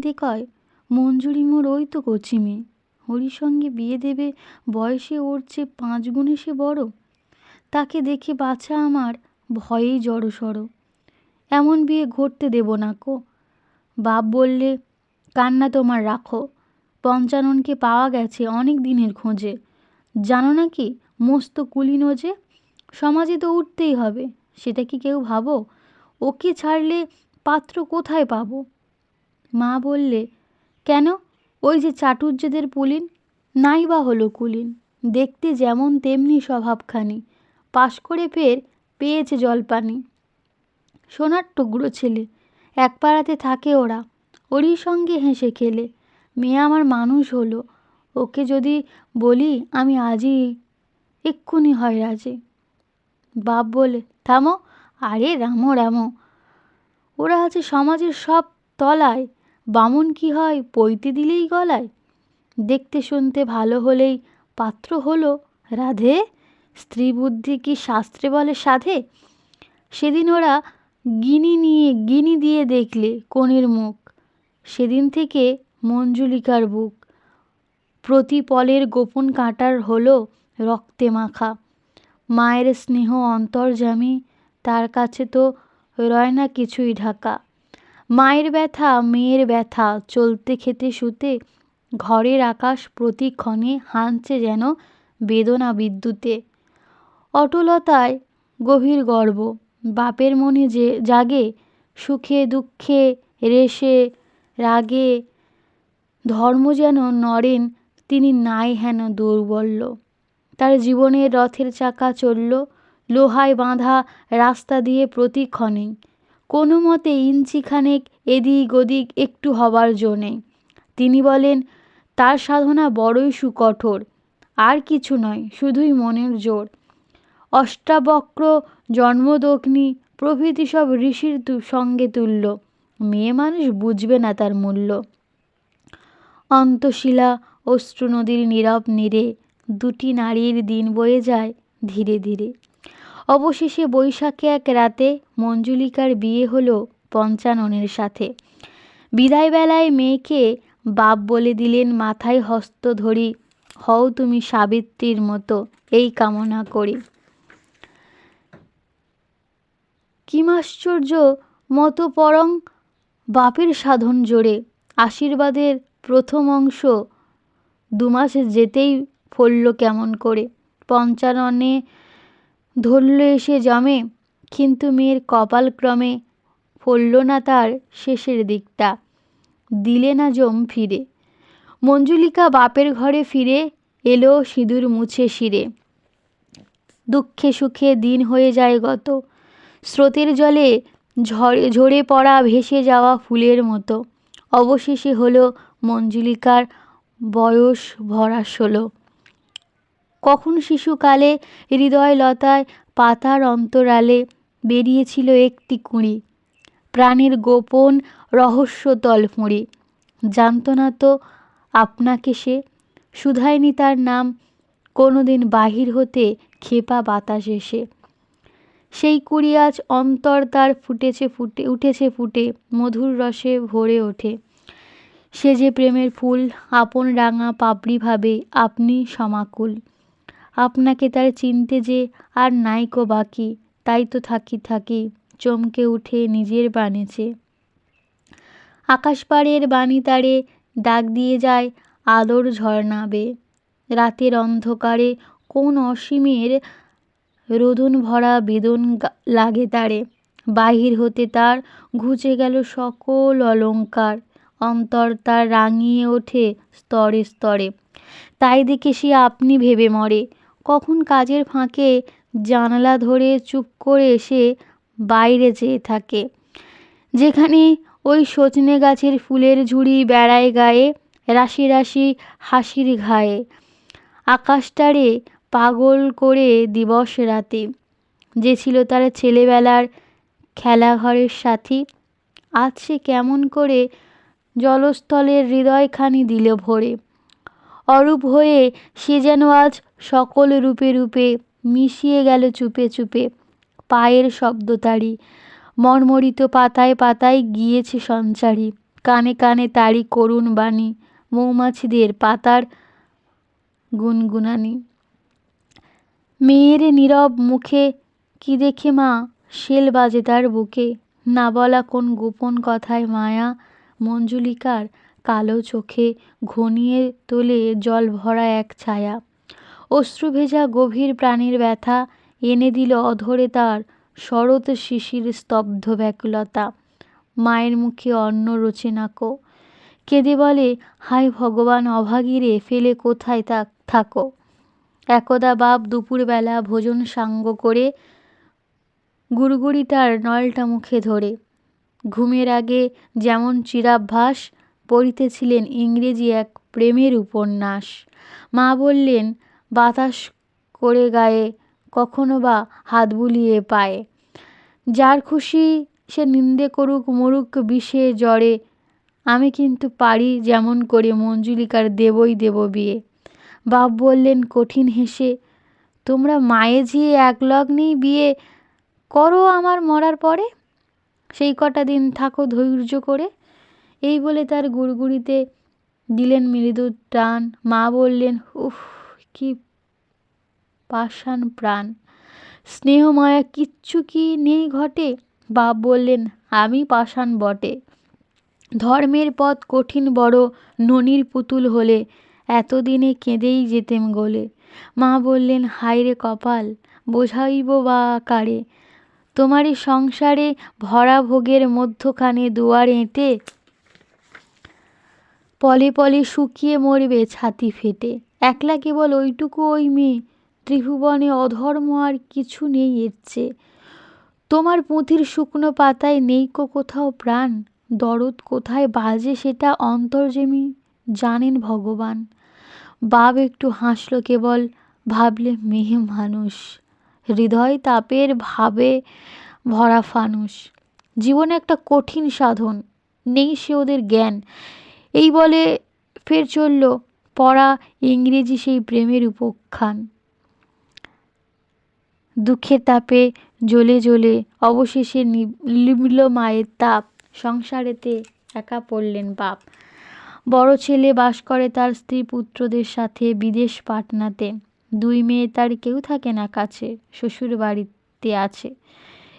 হেঁটে কয়, মঞ্জুরি মোর ওই তো কচি মেয়ে, হরির সঙ্গে বিয়ে দেবে, বয়সে ওর চেয়ে 5 গুণে সে বড়। তাকে দেখে বাছা আমার ভয়েই জড়সড়, এমন বিয়ে ঘটতে দেব না কো। বাপ বললে, কান্না তোমার রাখো, পঞ্চাননকে পাওয়া গেছে অনেক দিনের খোঁজে। জানো না কি, মস্ত কুলীন ও যে, সমাজে তো উঠতেই হবে, সেটা কি কেউ ভাবো? ওকে ছাড়লে পাত্র কোথায় পাবো? মা বললে, কেন, ওই যে চাটুর্যেদের পুলিন, নাই বা হলো কুলীন, দেখতে যেমন তেমনি স্বভাবখানি, পাশ করে ফের পেয়েছে জলপানি। সোনার টুকরো ছেলে, এক পাড়াতে থাকে ওরা, ওরই সঙ্গে হেসে খেলে। মেয়ে আমার মানুষ হলো, ওকে যদি বলি আমি আজই, এক্ষুনি হয় রাজি। বাপ বলে, থামো, আরে রামো রামো, ওরা আছে সমাজের সব তলায়, বামুন কি হয় পৈতে দিলেই গলায়। দেখতে শুনতে ভালো হলেই পাত্র হলো, রাধে স্ত্রী বুদ্ধি কি শাস্ত্রে বলে সাধে। সেদিন ওরা গিনি দিয়ে দেখলে কনের মুখ, সেদিন থেকে মঞ্জুলিকার বুক প্রতিপলের গোপন কাঁটার হলো রক্তে মাখা। মায়ের স্নেহ অন্তর্যামী, তার কাছে তো রয় না কিছুই ঢাকা। মায়ের ব্যথা মেয়ের ব্যথা, চলতে খেতে শুতে, ঘরের আকাশ প্রতিক্ষণে হানছে যেন বেদনা বিদ্যুতে। অটলতায় গভীর গর্ব, বাপের মনে যে জাগে, সুখে দুঃখে রেশে রাগে, ধর্ম যেন নরেন তিনি নাই হেন দৌর্বল্য। তার জীবনের রথের চাকা চলল লোহায় বাঁধা রাস্তা দিয়ে প্রতিক্ষণে, কোনো মতে ইঞ্চিখানেক এদিক ওদিক একটু হবার জো নেই। তিনি বলেন, তার সাধনা বড়ই সুকঠোর, আর কিছু নয়, শুধুই মনের জোর। অষ্টাবক্র, জন্মদগ্নি প্রভৃতি সব ঋষির সঙ্গে তুল্য, মেয়ে মানুষ বুঝবে না তার মূল্য। অন্তশিলা অশ্রু নদীর নীরব নীরে, দুটি নারীর দিন বয়ে যায় ধীরে ধীরে। অবশেষে বৈশাখে এক রাতে মঞ্জুলিকার বিয়ে হলো পঞ্চাননের সাথে। বিদায় বেলায় মেয়েকে বাপ বলে দিলেন মাথায় হস্ত ধরি, হও তুমি সাবিত্রীর মতো, এই কামনা করি। কিমাশ্চর্য মতো পরং বাপের সাধন জোরে, আশীর্বাদের প্রথম অংশ 2 মাস যেতেই ফলল কেমন করে। পঞ্চাননে ধরল এসে জমে, কিন্তু মেয়ের কপাল ক্রমে ফলল না তার শেষের দিকটা, দিলে না জম ফিরে। মঞ্জুলিকা বাপের ঘরে ফিরে এলো সিঁদুর মুছে শিরে। দুঃখে সুখে দিন হয়ে যায় গত, স্রোতের জলে ঝরে পড়া ভেসে যাওয়া ফুলের মতো। অবশেষে হলো মঞ্জুলিকার বয়স ভরা 16। কখন শিশুকালে হৃদয় লতায় পাতার অন্তরালে বেরিয়েছিল একটি কুঁড়ি, প্রাণের গোপন রহস্য তলফুঁড়ি। জানত না তো আপনাকে সে, শুধায়নি তার নাম কোনোদিন বাহির হতে খেপা বাতাস এসে। সেই কুঁড়ি আজ অন্তর তার উঠেছে ফুটে, মধুর রসে ভরে ওঠে। সে যে প্রেমের ফুল, আপন রাঙা পাপড়ি ভাবে আপনি সমাকুল। আপনাকে তার চিনতে যে আর নাইকো বাকি, তাই তো থাকি থাকি চমকে উঠে নিজের বাণীছে। আকাশপাড়ের বাণী তারে ডাক দিয়ে যায় আলোর ঝর্ণা বেয়ে। রাতের অন্ধকারে কোন অসীমের রোদন ভরা বেদন লাগে তারে। বাহির হতে তার ঘুচে গেল সকল অলংকার, অন্তর তার রাঙিয়ে ওঠে স্তরে স্তরে। তাই দেখে সে আপনি ভেবে মরে, কখন কাজের ফাঁকে জানালা ধরে চুপ করে এসে বাইরে চেয়ে থাকে, যেখানে ওই সজনে গাছের ফুলের ঝুড়ি বেড়ায় গায়ে, রাশি রাশি হাসির ঘায়ে। আকাশটারে পাগল করে দিবস রাতে, যে ছিল তার ছেলেবেলার খেলাঘরের সাথী, আজ সে কেমন করে জলস্থলের হৃদয়খানি দিল ভরে। অরূপ হয়ে সে যেন আজ সকল রূপে রূপে মিশিয়ে গেল চুপে চুপে। পায়ের শব্দ তারি মর্মরিত পাতায় পাতায় গিয়েছে সঞ্চারী, কানে কানে তারি করুণ বাণী, মৌমাছিদের পাতার গুনগুনানি। মেয়ের নীরব মুখে কি দেখে মা শেল বাজে তার বুকে, না বলা কোন গোপন কথায় মায়া মঞ্জুলিকার কালো চোখে ঘনিয়ে তোলে জল ভরা এক ছায়া। অশ্রু ভেজা গভীর প্রাণীর ব্যথা এনে দিল অধরে তার শরৎ শিশির স্তব্ধ ব্যাকুলতা। মায়ের মুখে অন্ন রোচে নাকো, কেঁদে বলে হায় ভগবান অভাগীরে ফেলে কোথায় থাকো। একদা বাপ দুপুরবেলা ভোজন সাঙ্গ করে গুড়গুড়ি তার নলটা মুখে ধরে ঘুমের আগে যেমন চিরাভ্যাস পড়িতেছিলেন ইংরেজি এক প্রেমের উপন্যাস। মা বললেন বাতাস করে গায়ে, কখনো বা হাত বুলিয়ে পায়ে, যার খুশি সে নিন্দে করুক মরুক বিষে জ্বরে, আমি কিন্তু পারি যেমন করে মঞ্জুলিকার দেবই দেব বিয়ে। বাপ বললেন কঠিন হেসে, তোমরা মায়ে ঝিয়ে এক লগ্নেই বিয়ে করো আমার মরার পরে, সেই কটা দিন থাকো ধৈর্য করে। এই বলে তার গুড়গুড়িতে দিলেন মৃদু টান। মা বললেন উফ কি পাষাণ প্রাণ, স্নেহ মায়া কিচ্ছু কি নেই ঘটে। বাপ বললেন আমি পাষাণ বটে, ধর্মের পথ কঠিন বড়, ননির পুতুল হলে এতদিনে কেঁদেই যেতেম গলে। মা বললেন হায় রে কপাল, বোঝাইব বা কারে, তোমারই সংসারে ভরা ভোগের মধ্যখানে দুয়ার এঁটে পলে পলে শুকিয়ে মরবে ছাতি ফেটে। একলা কেবল ওইটুকু ওই মেয়ে, ত্রিভুবনে অধর্ম আর কিছু নেই এর চেয়ে। তোমার পুঁথির শুকনো পাতায় নেই কোথাও প্রাণ, দরদ কোথায় বাজে সেটা অন্তর্যামী জানেন ভগবান। বাপ একটু হাসলো কেবল, ভাবলে মেয়ে মানুষ, হৃদয় তাপের ভাবে ভরা ফানুষ। জীবনে একটা কঠিন সাধন, নেই সে ওদের জ্ঞান। এই বলে ফের চলল পড়া ইংরেজি সেই প্রেমের উপাখ্যান। দুঃখের তাপে জ্বলে জ্বলে অবশেষে নিভল মায়ের তাপ, সংসারেতে একা পড়লেন বাপ। বড় ছেলে বাস করে তার স্ত্রী পুত্রদের সাথে বিদেশ পাটনাতে। দুই মেয়ে তার কেউ থাকে না কাছে, শ্বশুর বাড়িতে আছে।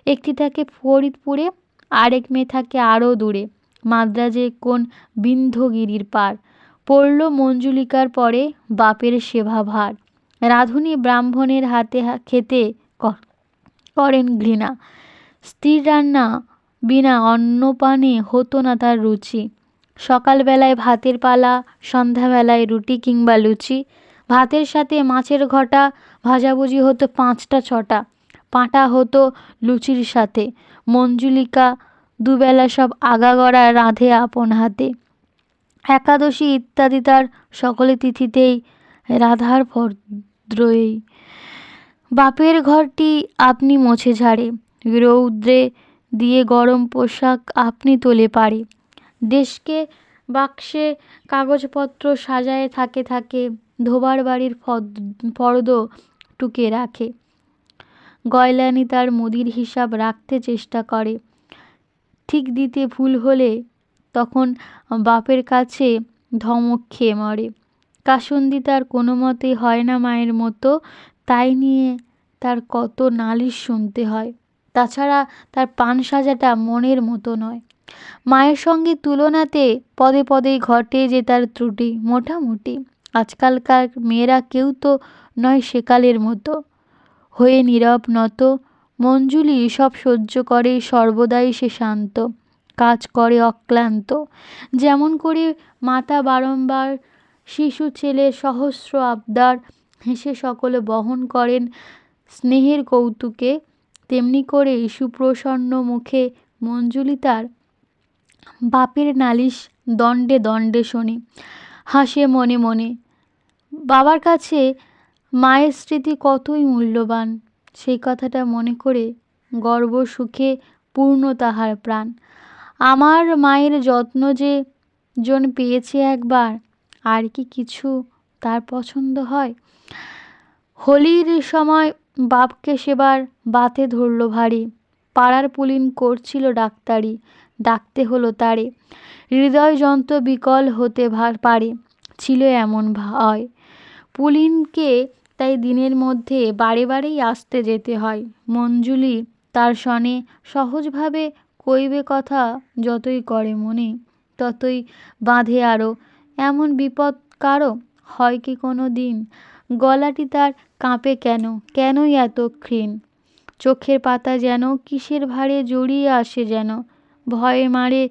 একটি থাকে ফরিদপুরে, আরেক মেয়ে থাকে আরও দূরে, মাদ্রাজে কোন বিন্ধ্যগিরির পার। পড়ল মঞ্জুলিকার পরে বাপের সেবা ভার, রাঁধুনি ব্রাহ্মণের হাতে খেতে করেন ঘৃণা। স্ত্রীর রান্না বিনা অন্নপানে হতো না তার রুচি। সকালবেলায় ভাতের পালা, সন্ধ্যাবেলায় রুটি কিংবা লুচি। ভাতের সাথে মাছের ঘটা, ভাজাভুজি হতো 5টা 6টা, পাঁটা হতো লুচির সাথে। মঞ্জুলিকা দুবেলা সব আগাগড়া রাঁধে আপন হাতে। একাদশী ইত্যাদি তার সকলে তিথিতেই রাধার ভদ্রই। বাপের ঘরটি আপনি মোছে ঝাড়ে, রৌদ্রে দিয়ে গরম পোশাক আপনি তোলে পারে। দেশকে বাক্সে কাগজপত্র সাজায় থাকে থাকে, ধোবার বাড়ির ফর্দ টুকে রাখে। গয়লানি তার মুদির হিসাব রাখতে চেষ্টা করে, ঠিক দিতে ভুল হলে তখন বাপের কাছে ধমক খেয়ে মরে। কাসুন্দি তার কোনো মতেই হয় না মায়ের মতো, তাই নিয়ে তার কত নালিশ শুনতে হয়। তাছাড়া তার পান সাজাটা মনের মতো নয়। মায়ের সঙ্গে তুলনাতে পদে পদেই ঘটে যে তার ত্রুটি, মোটামুটি। আজকালকার মেয়েরা কেউ তো নয় সেকালের মতো, হয়ে নীরব নত। মঞ্জুলি সব সহ্য করে, সর্বদাই সে শান্ত, কাজ করে অক্লান্ত। যেমন করে মাতা বারংবার শিশু ছেলের সহস্র আবদার হেসে সকলে বহন করেন স্নেহের কৌতুকে, তেমনি করে সুপ্রসন্ন মুখে মঞ্জুলি তার বাপের নালিশ দণ্ডে দণ্ডে শোনে, হাসে মনে মনে। বাবার কাছে মায়ের স্মৃতি কতই মূল্যবান, সেই কথাটা মনে করে গর্ব সুখে পূর্ণ তাহার প্রাণ। আমার মায়ের যত্ন যে জন পেয়েছে একবার, আর কি কিছু তার পছন্দ হয়। হোলির সময় বাপকে সেবার বাতে ধরল ভারী, পাড়ার পুলিন করছিল ডাক্তারি, ডাকতে হলো তারে। হৃদয় যন্ত্র বিকল হতে পারে, ছিল এমন ভয়। পুলিনকে তাই দিনের মধ্যে বারে বারেই আসতে যেতে হয়। মঞ্জুলি তার সনে সহজভাবে কইবে কথা, যতই করে মনে ততই বাঁধে আরও। এমন বিপদ কারো হয় কি কোনো দিন? গলাটি তার কাঁপে কেন, কেনই এত ক্ষীণ? চোখের পাতা যেন কিসের ভারে জড়িয়ে আসে যেন, ভয়ে মারে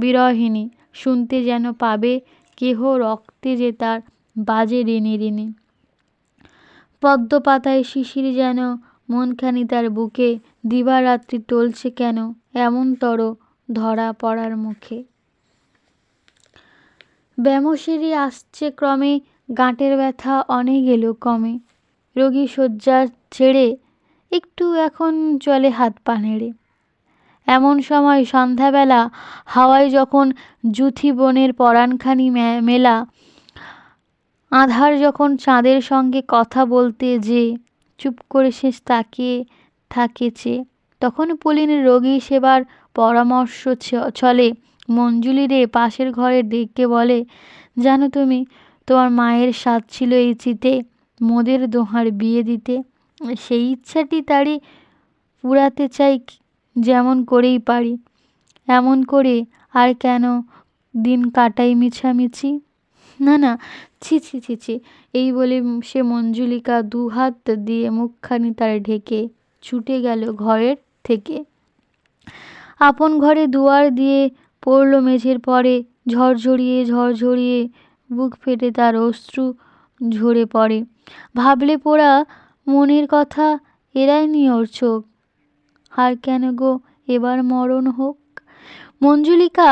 বিরহিণী, শুনতে যেন পাবে কেহ রক্তে যে তার বাজে ঋণী ঋণী। পদ্ম পাতায় শিশির যেন মনখানি তার বুকে, দিবারাত্রি টলছে কেন এমনতর ধরা পড়ার মুখে। ব্যামোশেরি আসছে ক্রমে, গাঁটের ব্যথা অনেক এলো কমে। রোগী শয্যা ছেড়ে একটু এখন চলে হাত পা নেড়ে। এমন সময় সন্ধ্যাবেলা হাওয়ায় যখন জুথি বনের পরাণখানি মেলা, আধার যখন চাঁদের সঙ্গে কথা বলতে যে চুপ করে শেষ তাকিয়ে থাকেছে, তখন পুলিনের রোগী সেবার পরামর্শ চলে। মঞ্জুলি রে পাশের ঘরে ডেকে বলে, জানো তুমি, তোমার মায়ের স্বাদ ছিল এই চিতে মোদের দোহার বিয়ে দিতে। সেই ইচ্ছাটি তারই পুরাতে চাই, যেমন করেই পারি। এমন করে আর কেন দিন কাটাই মিছামিছি? না না, ছি ছি ছি ছি। এই বলে সে মঞ্জুলিকা দুহাত দিয়ে মুখখানি তার ঢেকে ছুটে গেল ঘরের থেকে। আপন ঘরে দুয়ার দিয়ে পড়ল মেঝের পরে, ঝরঝরিয়ে বুক ফেটে তার অশ্রু ঝরে পড়ে। ভাবলে পোড়া মনের কথা এড়ায়নি ওর চোখ, আর কেন গো এবার মরণ হোক। মঞ্জুলিকা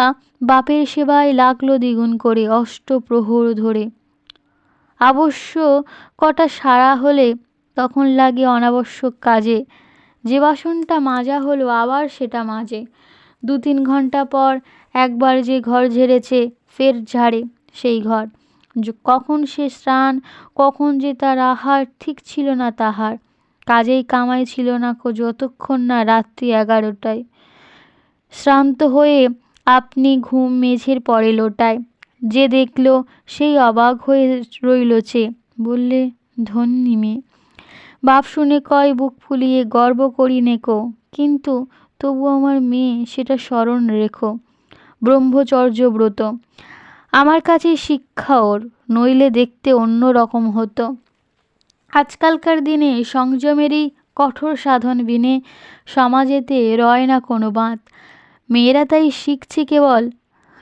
বাপের সেবায় লাগলো দ্বিগুণ করে, অষ্টপ্রহর ধরে। অবশ্য কটা সারা হলে তখন লাগে অনাবশ্যক কাজে। যে বাসনটা মাজা হলো আবার সেটা মাজে। 2-3 ঘন্টা পর একবার যে ঘর ঝেড়েছে ফের ঝাড়ে সেই ঘর। কখন সে স্নান, কখন যে তার আহার ঠিক ছিল না তাহার। কাজেই কামাই ছিল না যতক্ষণ না রাত্রি 11টায়। শ্রান্ত হয়ে আপনি ঘুম মেঝের পরে লোটায়। যে দেখল সেই অবাক হয়ে রইল চেয়ে, বললে, ধন্যি মেয়ে। বাপ শুনে কয় বুক ফুলিয়ে, গর্ব করি নেকো, কিন্তু তবু আমার মেয়ে সেটা স্মরণ রেখো। ব্রহ্মচর্য ব্রত আমার কাছে শিক্ষা ওর, নইলে দেখতে অন্য রকম হতো। আজকালকার দিনে সংযমেরই কঠোর সাধন বিনে সমাজেতে রয় না কোনো বাঁধ। মেয়েরা তাই শিখছে কেবল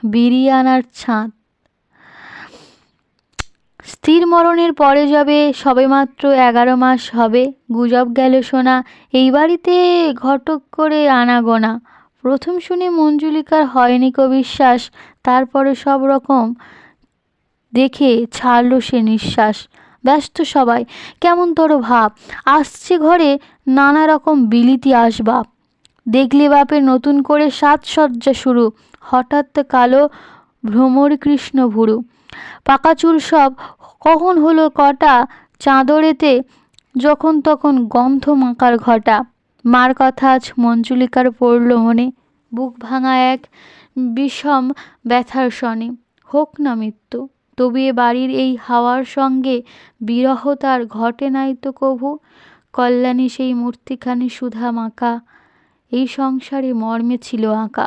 বিড়িয়ে আনার ছাঁদ। স্থির মরণের পরে যবে সবেমাত্র 11 মাস হবে, গুজব গেল শোনা এই বাড়িতে ঘটক করে আনাগোনা। প্রথম শুনে মঞ্জুলিকার হয়নি কো বিশ্বাস, তারপরে সব রকম দেখে ছাড়ল সে নিঃশ্বাস। ব্যস্ত সবাই, কেমনতর ভাব, আসছে ঘরে নানা রকম বিলিতি আসবাব। দেখলে বাপের নতুন করে সাজসজ্জা শুরু, হঠাৎ কালো ভ্রমর কৃষ্ণ ভুরু, পাকা চুল সব কখন হলো কটা, চাদরেতে যখন তখন গন্ধ মাকার ঘটা। মার কথা আজ মঞ্জুলিকার পড়ল মনে, বুক ভাঙা এক বিষম ব্যথার সনে। হোক না মৃত্যু, তবু এ বাড়ির এই হাওয়ার সঙ্গে বিরহ তার ঘটে নাই তো কভু। কল্যাণী সেই মূর্তিখানি সুধা মাখা, এই সংসারে মর্মে ছিল আঁকা।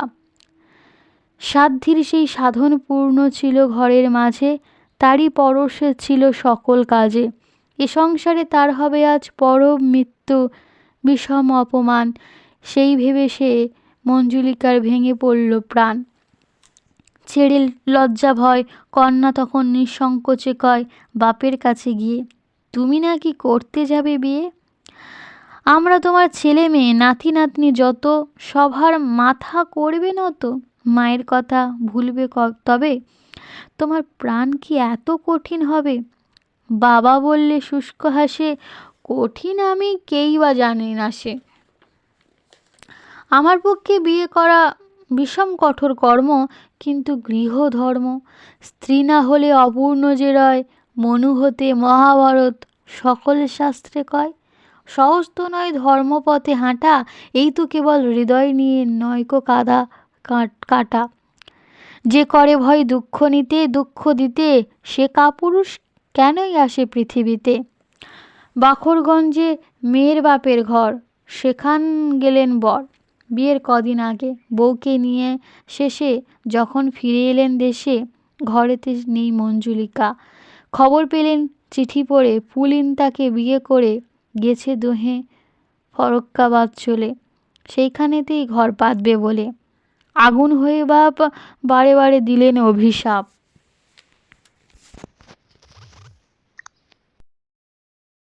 সাধ্যির সেই সাধন পূর্ণ ছিল ঘরের মাঝে, তারই পরশে ছিল সকল কাজে। এ সংসারে তার হবে আজ পরম মৃত্যু, বিষম অপমান। সেই ভেবে সে মঞ্জুলিকার ভেঙে পড়ল প্রাণ। ছেড়ে লজ্জা ভয় কন্যা তখন নিঃসংকোচে কয় বাপের কাছে গিয়ে, তুমি নাকি করতে যাবে বিয়ে? আমরা তোমার ছেলে মেয়ে নাতি নাতনি যত, সবার মাথা করবে নত। মায়ের কথা ভুলবে তবে? তোমার প্রাণ কি এত কঠিন হবে? বাবা বললে শুষ্ক হাসে, কঠিন আমি কেই বা জানি না সে। আমার পক্ষে বিয়ে করা বিষম কঠোর কর্ম, কিন্তু গৃহধর্ম। স্ত্রী না হলে অপূর্ণ যে রয়, মনু হতে মহাভারত সকল শাস্ত্রে কয়। সহজ তো নয় ধর্মপথে হাঁটা, এই তো কেবল হৃদয় নিয়ে নয়কো কাটা। যে করে ভয় দুঃখ নিতে দুঃখ দিতে, সে কাপুরুষ কেনই আসে পৃথিবীতে। বাখরগঞ্জে মেয়ের বাপের ঘর, সেখান গেলেন বর। বিয়ের কদিন আগে বউকে নিয়ে শেষে যখন ফিরে এলেন দেশে, ঘরেতে নেই মঞ্জুলিকা। খবর পেলেন চিঠি পড়ে, পুলিন তাকে বিয়ে করে গেছে দোহে ফরক্কাবাদ চলে, সেইখানেতেই ঘর পাতবে বলে। আগুন হয়ে বাপ বারে বারে দিলেন অভিশাপ।